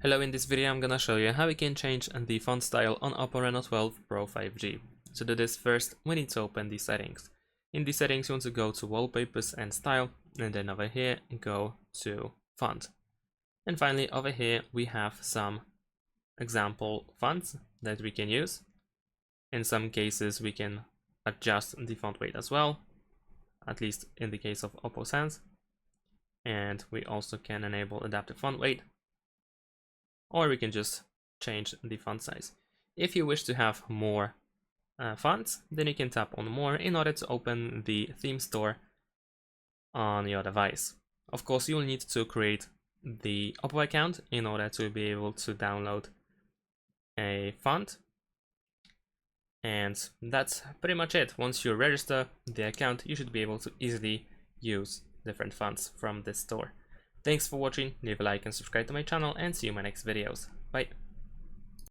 Hello, in this video I'm gonna show you how we can change the font style on OPPO Reno 12 Pro 5G. So to do this, first we need to open the settings. In the settings you want to go to wallpapers and style, and then over here go to font. And finally over here we have some example fonts that we can use. In some cases we can adjust the font weight as well, at least in the case of OPPO Sans. And we also can enable adaptive font weight, or we can just change the font size. If you wish to have more fonts, then you can tap on more in order to open the theme store on your device. Of course, you will need to create the OPPO account in order to be able to download a font. And that's pretty much it. Once you register the account, you should be able to easily use different fonts from this store. Thanks for watching, leave a like and subscribe to my channel, and see you in my next videos. Bye!